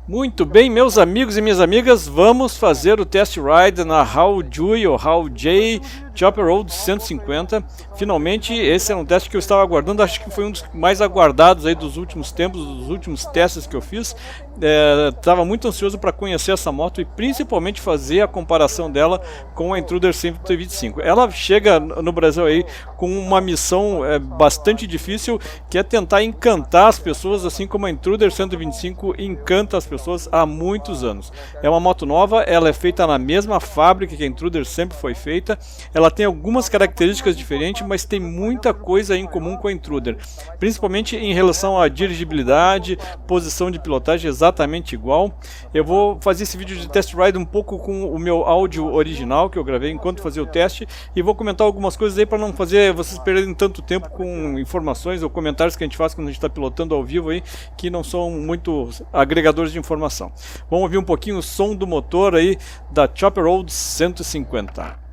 Muito bem, meus amigos e minhas amigas, vamos fazer o test ride na Haojue ou Haojue Chopper Road 150. Finalmente, esse é um teste que eu estava aguardando, acho que foi um dos mais aguardados aí dos últimos tempos, dos últimos testes que eu fiz. Estava muito ansioso para conhecer essa moto e principalmente fazer a comparação dela com a Intruder 125. Ela chega no Brasil aí com uma missão bastante difícil, que é tentar encantar as pessoas, assim como a Intruder 125 encanta as pessoas há muitos anos. É uma moto nova, ela é feita na mesma fábrica que a Intruder sempre foi feita, ela tem algumas características diferentes, mas tem muita coisa em comum com a Intruder, principalmente em relação à dirigibilidade, posição de pilotagem exatamente igual. Eu vou fazer esse vídeo de test ride um pouco com o meu áudio original que eu gravei enquanto fazia o teste, e vou comentar algumas coisas aí para não fazer vocês perderem tanto tempo com informações ou comentários que a gente faz quando a gente está pilotando ao vivo aí, que não são muito agregadores de informação. Vamos ouvir um pouquinho o som do motor aí da Chopper Road 150.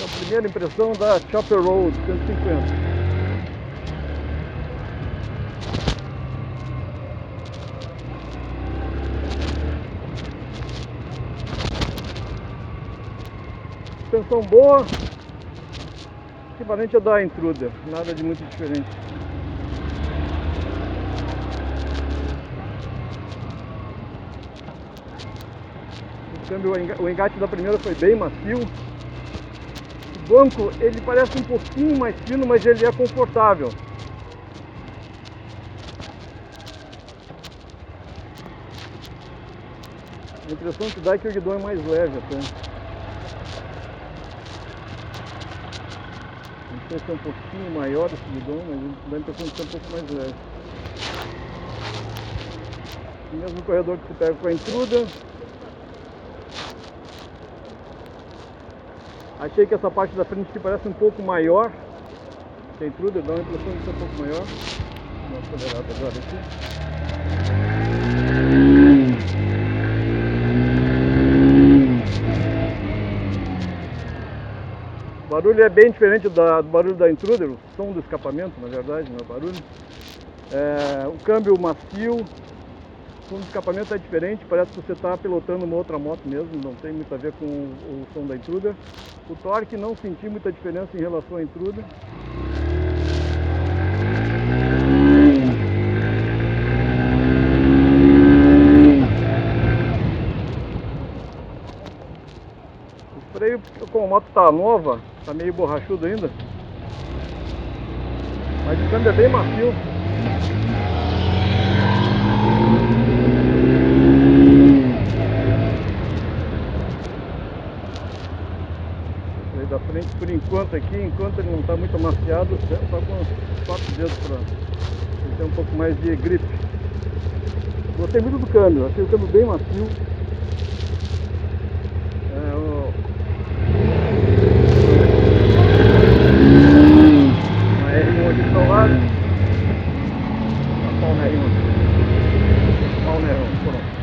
A primeira impressão da Chopper Road 150. Suspensão boa, equivalente a da Intruder, nada de muito diferente. O câmbio, o engate da primeira foi bem macio. O banco, ele parece um pouquinho mais fino, mas ele é confortável. A impressão que dá é que o guidão é mais leve até. Não sei se é um pouquinho maior esse guidão, mas dá a impressão de ser um pouco mais leve. O mesmo corredor que se pega com a Intruder. Achei que essa parte da frente aqui parece um pouco maior que a Intruder, dá uma impressão de ser um pouco maior. Vou acelerar agora aqui. O barulho é bem diferente do barulho da Intruder, o som do escapamento, na verdade, não é barulho. O câmbio macio, o som do escapamento é diferente, parece que você está pilotando uma outra moto mesmo, não tem muito a ver com o som da Intruder. O torque não senti muita diferença em relação à Intruder. O freio, como a moto está nova, está meio borrachudo ainda, mas o câmbio é bem macio. Da frente por enquanto aqui, enquanto ele não está muito amaciado, só com os 4 dedos para ele ter um pouco mais de grip. Gostei muito do câmbio, achei o câmbio bem macio. Uma R1 aqui para o lado. Pau na R1. Pau na R1, pronto.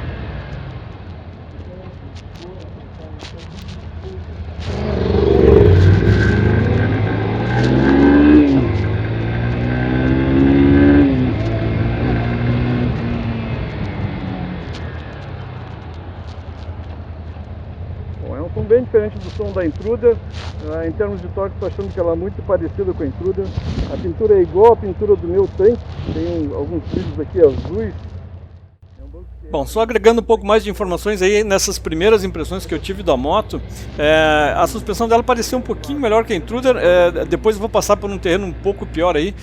É um som bem diferente do som da Intruder. Em termos de torque, estou achando que ela é muito parecida com a Intruder. A pintura é igual à pintura do meu tanque. Tem alguns trilhos aqui azuis. Bom, só agregando um pouco mais de informações aí nessas primeiras impressões que eu tive da moto, a suspensão dela parecia um pouquinho melhor que a Intruder, depois eu vou passar por um terreno um pouco pior aí,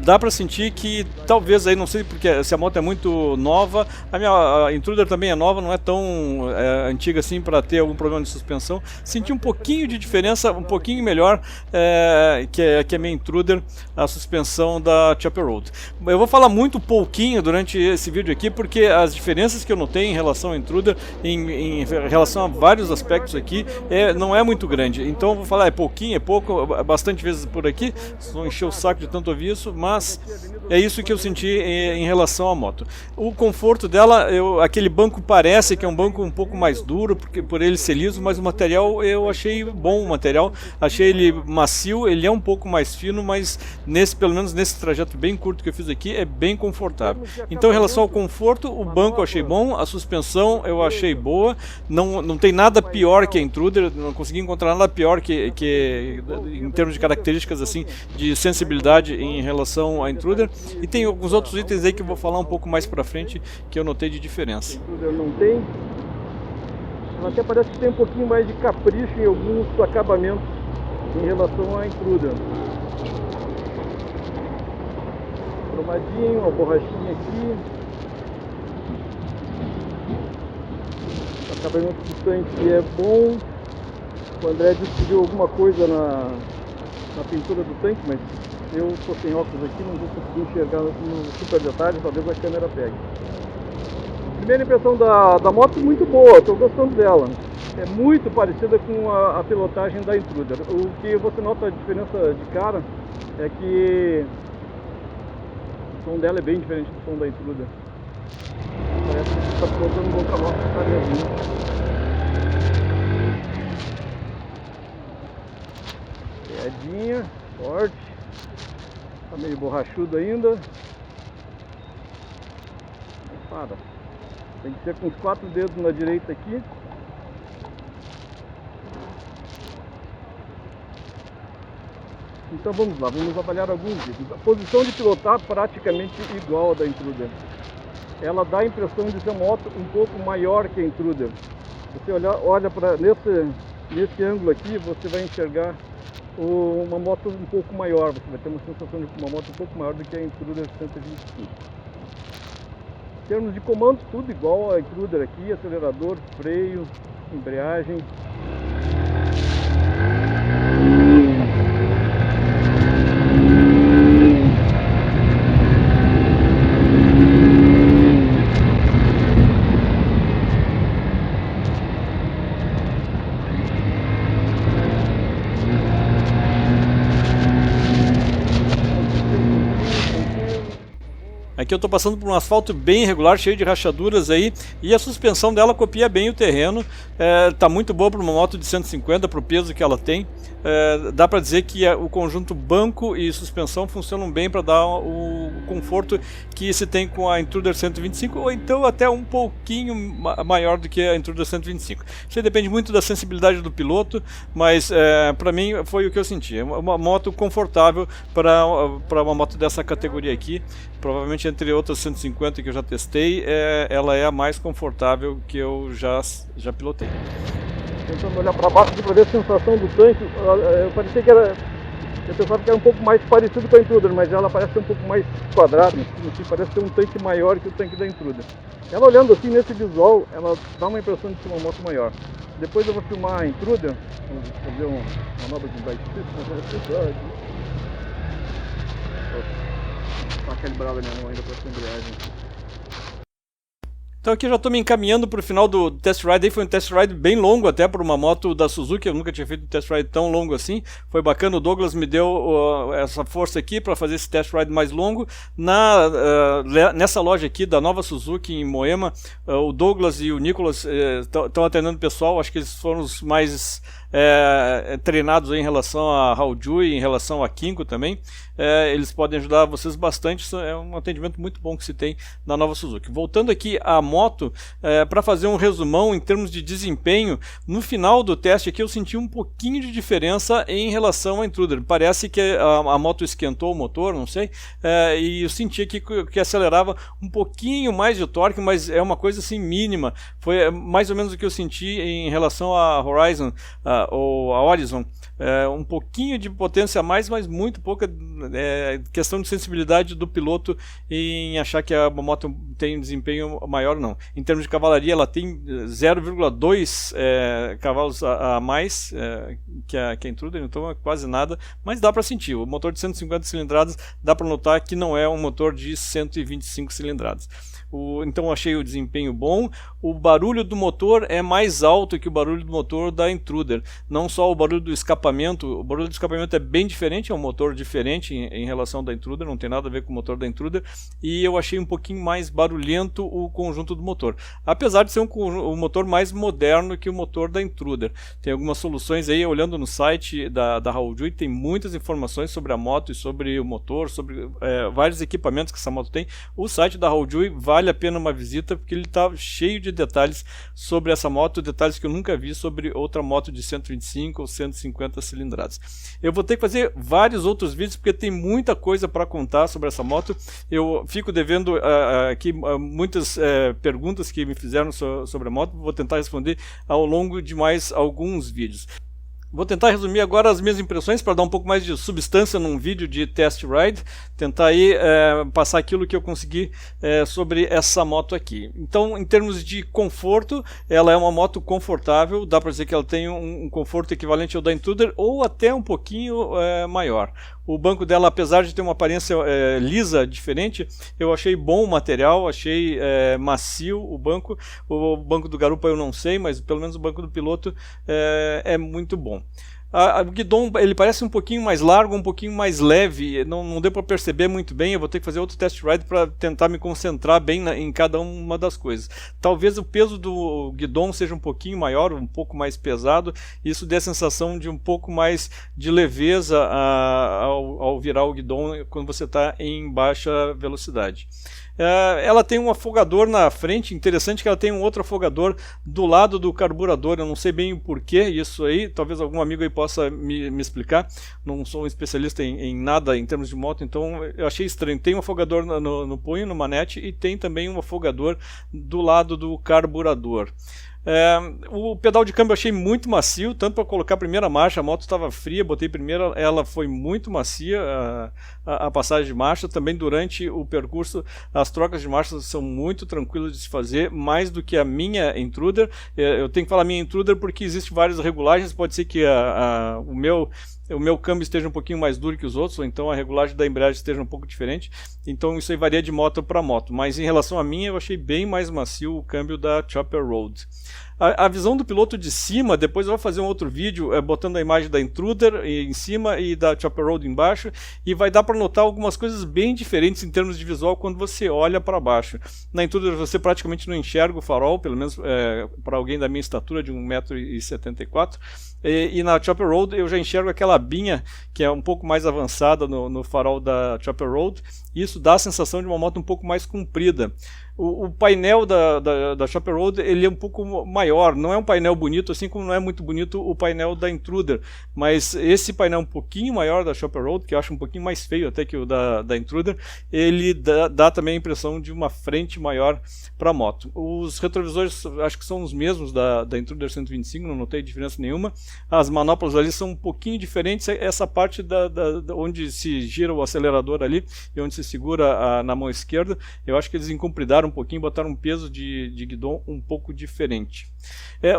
dá pra sentir que talvez aí, não sei porque se a moto é muito nova, a Intruder também é nova, não é tão antiga assim para ter algum problema de suspensão, senti um pouquinho de diferença, um pouquinho melhor que a minha Intruder, a suspensão da Chopper Road. Eu vou falar muito pouquinho durante esse vídeo aqui, porque as diferenças que eu notei em relação ao Intruder, em relação a vários aspectos aqui, não é muito grande. Então eu vou falar, é pouquinho, é pouco, bastante vezes por aqui, não encher o saco de tanto ouvir isso, mas é isso que eu senti em relação à moto. O conforto dela, aquele banco parece que é um banco um pouco mais duro, porque por ele ser liso, mas o material eu achei bom, o material, achei ele macio, ele é um pouco mais fino, mas pelo menos nesse trajeto bem curto que eu fiz aqui, é bem confortável. Então em relação ao conforto, o banco eu achei bom, a suspensão eu achei boa, não tem nada pior que a Intruder, não consegui encontrar nada pior que em termos de características assim, de sensibilidade em relação à Intruder. E tem alguns outros itens aí que eu vou falar um pouco mais pra frente que eu notei de diferença. A Intruder não tem. Ela até parece que tem um pouquinho mais de capricho em alguns acabamentos em relação à Intruder. Cromadinho, uma borrachinha aqui. O acabamento do tanque é bom. O André disse que viu alguma coisa na pintura do tanque, mas eu estou sem óculos aqui, não vou conseguir enxergar no super detalhe, talvez a câmera pegue. Primeira impressão da moto, muito boa, estou gostando dela. É muito parecida com a pilotagem da Intruder. O que você nota a diferença de cara é que o som dela é bem diferente do som da Intruder. Parece que você está pilotando uma outra moto que está mesmo. Peadinha, forte. Tá meio borrachudo ainda. Para. Tem que ser com os 4 dedos na direita aqui. Então vamos lá, vamos avaliar alguns itens. A posição de pilotar praticamente igual à da Intruder. Ela dá a impressão de ser uma moto um pouco maior que a Intruder. Você olha para nesse ângulo aqui, você vai enxergar uma moto um pouco maior. Você vai ter uma sensação de uma moto um pouco maior do que a Intruder 125. Em termos de comando, tudo igual a Intruder aqui, acelerador, freio, embreagem. Aqui eu estou passando por um asfalto bem irregular, cheio de rachaduras aí, e a suspensão dela copia bem o terreno. Tá muito boa para uma moto de 150, para o peso que ela tem. Dá para dizer que o conjunto banco e suspensão funcionam bem para dar o conforto que se tem com a Intruder 125, ou então até um pouquinho maior do que a Intruder 125. Isso depende muito da sensibilidade do piloto, mas para mim foi o que eu senti. É uma moto confortável para uma moto dessa categoria aqui. Provavelmente entre outras 150 que eu já testei, ela é a mais confortável que eu já pilotei. Tentando olhar para baixo aqui para ver a sensação do tanque, eu pensava que era um pouco mais parecido com a Intruder, mas ela parece ser um pouco mais quadrada, assim, parece ser um tanque maior que o tanque da Intruder. Ela olhando assim nesse visual, ela dá uma impressão de ser uma moto maior. Depois eu vou filmar a Intruder, vamos fazer uma manobra de bike fit, tá calibrada a minha mão ainda para essa embreagem. Então aqui eu já estou me encaminhando para o final do test ride. Aí foi um test ride bem longo até para uma moto da Suzuki. Eu nunca tinha feito um test ride tão longo assim. Foi bacana, o Douglas me deu essa força aqui para fazer esse test ride mais longo. Nessa loja aqui da Nova Suzuki em Moema, o Douglas e o Nicolas estão atendendo o pessoal. Acho que eles foram os mais treinados em relação a Haojui, em relação a Kinko também. Eles podem ajudar vocês bastante. É um atendimento muito bom que se tem na Nova Suzuki. Voltando aqui à moto, para fazer um resumão em termos de desempenho, no final do teste aqui eu senti um pouquinho de diferença em relação à Intruder. Parece que a moto esquentou o motor, não sei, e eu senti aqui que acelerava um pouquinho mais de torque, mas é uma coisa assim mínima. Foi mais ou menos o que eu senti em relação à Horizon ou a Horizon. Um pouquinho de potência a mais, mas muito pouca questão de sensibilidade do piloto em achar que a moto tem um desempenho maior, não. Em termos de cavalaria, ela tem 0,2 cavalos a mais que a Intruder, então é quase nada, mas dá para sentir. O motor de 150 cilindradas dá para notar que não é um motor de 125 cilindradas. Então achei o desempenho bom. O barulho do motor é mais alto que o barulho do motor da Intruder. Não só o barulho do escapamento é bem diferente, é um motor diferente em relação ao da Intruder, não tem nada a ver com o motor da Intruder, e eu achei um pouquinho mais barulhento o conjunto do motor, apesar de ser um motor mais moderno que o motor da Intruder. Tem algumas soluções aí, olhando no site da Haojui, tem muitas informações sobre a moto e sobre o motor, sobre vários equipamentos que essa moto tem. O site da Haojui vale a pena uma visita, porque ele está cheio de detalhes sobre essa moto, detalhes que eu nunca vi sobre outra moto de 125 ou 150 cilindradas. Eu vou ter que fazer vários outros vídeos, porque tem muita coisa para contar sobre essa moto. Eu fico devendo aqui muitas perguntas que me fizeram sobre a moto, vou tentar responder ao longo de mais alguns vídeos. Vou tentar resumir agora as minhas impressões para dar um pouco mais de substância num vídeo de test ride, tentar aí passar aquilo que eu consegui sobre essa moto aqui. Então, em termos de conforto, ela é uma moto confortável, dá para dizer que ela tem um conforto equivalente ao da Intruder ou até um pouquinho maior. O banco dela, apesar de ter uma aparência lisa, diferente, eu achei bom o material, achei macio o banco. O banco do garupa eu não sei, mas pelo menos o banco do piloto é muito bom. O guidon, ele parece um pouquinho mais largo, um pouquinho mais leve, não deu para perceber muito bem. Eu vou ter que fazer outro test ride para tentar me concentrar bem em cada uma das coisas. Talvez o peso do guidon seja um pouquinho maior, um pouco mais pesado, isso dê a sensação de um pouco mais de leveza ao virar o guidon quando você está em baixa velocidade. Ela tem um afogador na frente, interessante que ela tem um outro afogador do lado do carburador, eu não sei bem o porquê isso aí, talvez algum amigo aí possa me explicar, não sou um especialista em nada em termos de moto, então eu achei estranho. Tem um afogador no punho, no manete, e tem também um afogador do lado do carburador. O pedal de câmbio eu achei muito macio, tanto para colocar a primeira marcha, a moto estava fria, botei primeira, ela foi muito macia, a passagem de marcha. Também durante o percurso as trocas de marchas são muito tranquilas de se fazer, mais do que a minha Intruder. Eu tenho que falar minha Intruder porque existem várias regulagens, pode ser que o meu câmbio esteja um pouquinho mais duro que os outros, ou então a regulagem da embreagem esteja um pouco diferente, então isso aí varia de moto para moto, mas em relação à minha eu achei bem mais macio o câmbio da Chopper Road. A visão do piloto de cima, depois eu vou fazer um outro vídeo botando a imagem da Intruder em cima e da Chopper Road embaixo, e vai dar para notar algumas coisas bem diferentes em termos de visual quando você olha para baixo. Na Intruder você praticamente não enxerga o farol, pelo menos para alguém da minha estatura de 1,74 m, e na Chopper Road eu já enxergo aquela abinha que é um pouco mais avançada no farol da Chopper Road. Isso dá a sensação de uma moto um pouco mais comprida. O painel da Chopper Road ele é um pouco maior, não é um painel bonito, assim como não é muito bonito o painel da Intruder, mas esse painel um pouquinho maior da Chopper Road, que eu acho um pouquinho mais feio até que o da Intruder, ele dá também a impressão de uma frente maior para a moto. Os retrovisores acho que são os mesmos da Intruder 125, não notei diferença nenhuma. As manoplas ali são um pouquinho diferentes, essa parte onde se gira o acelerador ali e onde se segura na mão esquerda, eu acho que eles encompridaram um pouquinho, botaram um peso de guidon um pouco diferente.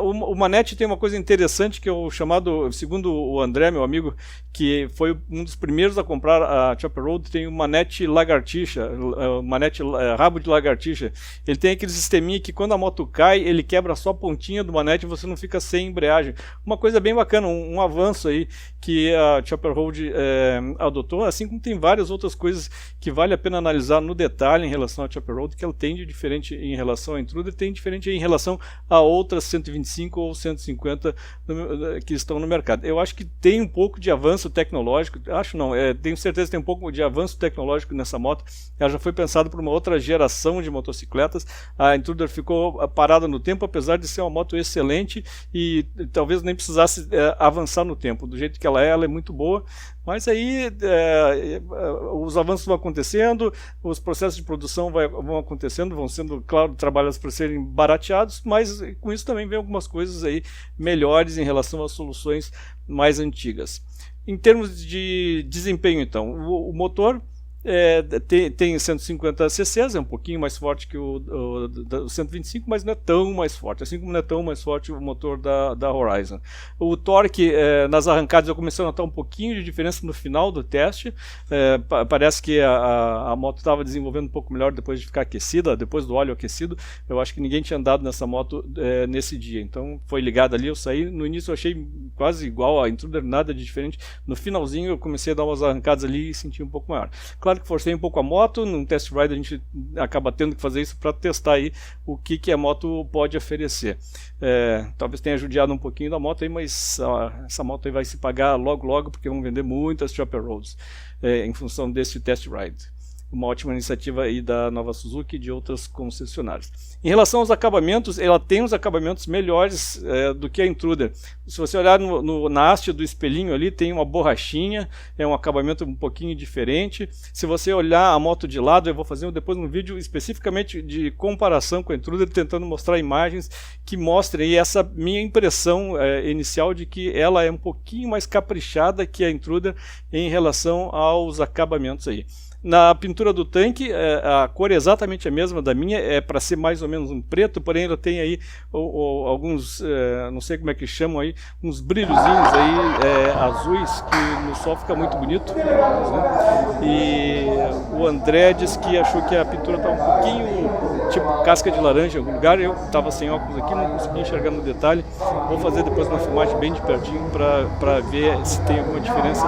O manete tem uma coisa interessante que é o chamado, segundo o André, meu amigo, que foi um dos primeiros a comprar a Chopper Road, tem o manete lagartixa, o manete rabo de lagartixa. Ele tem aquele sisteminha que quando a moto cai, ele quebra só a pontinha do manete e você não fica sem embreagem. Uma coisa bem bacana, um avanço aí que a Chopper Road adotou, assim como tem várias outras coisas que vale a pena analisar no detalhe em relação à Chopper Road, que ela tem de diferente em relação à Intruder, tem diferente em relação a outras 125 ou 150 que estão no mercado. Eu acho que tem um pouco de avanço tecnológico, acho não, tenho certeza que tem um pouco de avanço tecnológico nessa moto. Ela já foi pensada por uma outra geração de motocicletas. A Intruder ficou parada no tempo, apesar de ser uma moto excelente e talvez nem precisasse avançar no tempo. Do jeito que ela é muito boa, mas aí os avanços vão acontecendo, os processos de produção vão acontecendo, vão sendo, claro, trabalhos para serem barateados, mas com isso também vem algumas coisas aí melhores em relação às soluções mais antigas. Em termos de desempenho, então, o motor Tem 150 cc's, é um pouquinho mais forte que o 125, mas não é tão mais forte, assim como não é tão mais forte o motor da Horizon. O torque, nas arrancadas eu comecei a notar um pouquinho de diferença no final do teste, parece que a moto estava desenvolvendo um pouco melhor depois de ficar aquecida, depois do óleo aquecido. Eu acho que ninguém tinha andado nessa moto nesse dia, então foi ligado ali, eu saí, no início eu achei quase igual a Intruder, nada de diferente, no finalzinho eu comecei a dar umas arrancadas ali e senti um pouco maior. Claro que forcei um pouco a moto, num test ride a gente acaba tendo que fazer isso para testar aí o que a moto pode oferecer. Talvez tenha judiado um pouquinho da moto aí, mas essa moto aí vai se pagar logo, porque vão vender muitas Chopper Roads em função desse test ride. Uma ótima iniciativa aí da Nova Suzuki e de outras concessionárias. Em relação aos acabamentos, ela tem uns acabamentos melhores do que a Intruder. Se você olhar na haste do espelhinho ali, tem uma borrachinha, é um acabamento um pouquinho diferente. Se você olhar a moto de lado, eu vou fazer depois um vídeo especificamente de comparação com a Intruder, tentando mostrar imagens que mostrem aí essa minha impressão inicial de que ela é um pouquinho mais caprichada que a Intruder em relação aos acabamentos aí. Na pintura do tanque, a cor é exatamente a mesma da minha, é para ser mais ou menos um preto, porém ela tem aí alguns, não sei como é que chamam aí, uns brilhozinhos aí azuis, que no sol fica muito bonito, né? E o André disse que achou que a pintura está um pouquinho tipo casca de laranja em algum lugar. Eu estava sem óculos aqui, não consegui enxergar no detalhe. Vou fazer depois uma filmagem bem de pertinho para ver se tem alguma diferença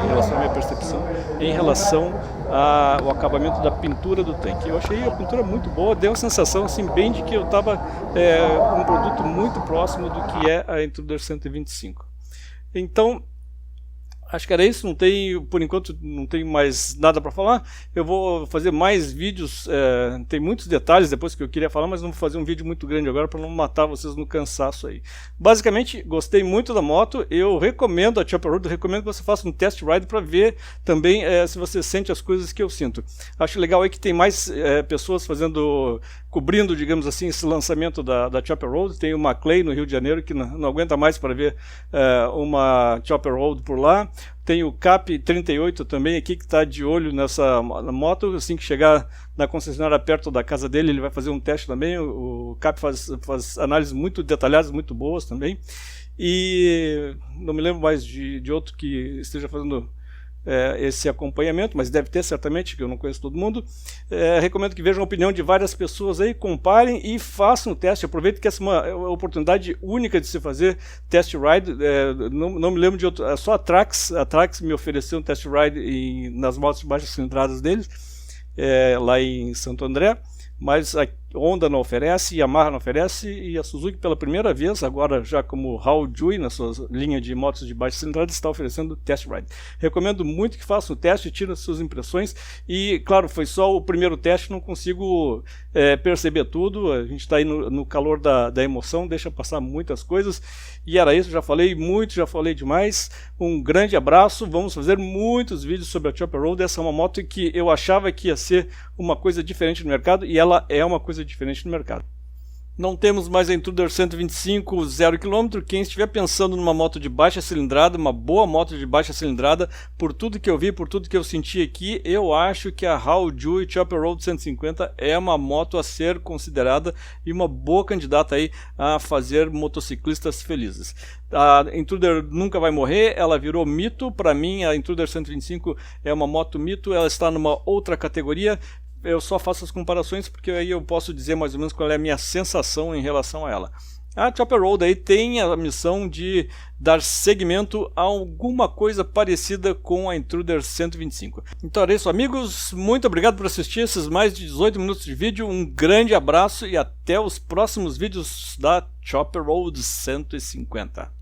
em relação à minha percepção, em relação ao acabamento da pintura do tanque. Eu achei a pintura muito boa, deu uma sensação assim, bem de que eu estava com um produto muito próximo do que é a Intruder 125. Então, acho que era isso, por enquanto não tenho mais nada para falar. Eu vou fazer mais vídeos, tem muitos detalhes depois que eu queria falar, mas não vou fazer um vídeo muito grande agora para não matar vocês no cansaço aí. Basicamente, gostei muito da moto, eu recomendo a Chopper Road, recomendo que você faça um test ride para ver também se você sente as coisas que eu sinto. Acho legal aí que tem mais pessoas cobrindo, digamos assim, esse lançamento da Chopper Road. Tem uma Clay no Rio de Janeiro que não aguenta mais para ver uma Chopper Road por lá. Tem o Cap 38 também aqui que está de olho nessa moto. Assim que chegar na concessionária perto da casa dele, ele vai fazer um teste também. O Cap faz análises muito detalhadas, muito boas também. E não me lembro mais de outro que esteja fazendo esse acompanhamento, mas deve ter certamente, que eu não conheço todo mundo. Recomendo que vejam a opinião de várias pessoas aí, comparem e façam o teste. Aproveite que essa é uma oportunidade única de se fazer test ride. Não me lembro de outro, só a Trax me ofereceu um test ride nas motos de baixas cilindradas deles, lá em Santo André, mas a Honda não oferece, Yamaha não oferece, e a Suzuki pela primeira vez, agora já como Haojui, na sua linha de motos de baixa cilindrada, está oferecendo test ride. Recomendo muito que façam o teste, tirem as suas impressões, e claro, foi só o primeiro teste, não consigo perceber tudo, a gente está aí no calor da emoção, deixa passar muitas coisas, e era isso, já falei muito, já falei demais. Um grande abraço, vamos fazer muitos vídeos sobre a Chopper Road. Essa é uma moto que eu achava que ia ser uma coisa diferente no mercado, e ela é uma coisa diferente no mercado. Não temos mais a Intruder 125 0 km. Quem estiver pensando numa moto de baixa cilindrada, uma boa moto de baixa cilindrada, por tudo que eu vi, por tudo que eu senti aqui, eu acho que a Haojui Chopper Road 150 é uma moto a ser considerada e uma boa candidata aí a fazer motociclistas felizes. A Intruder nunca vai morrer, ela virou mito. Para mim, a Intruder 125 é uma moto mito, ela está numa outra categoria. Eu só faço as comparações porque aí eu posso dizer mais ou menos qual é a minha sensação em relação a ela. A Chopper Road aí tem a missão de dar segmento a alguma coisa parecida com a Intruder 125. Então era isso, amigos. Muito obrigado por assistir esses mais de 18 minutos de vídeo. Um grande abraço e até os próximos vídeos da Chopper Road 150.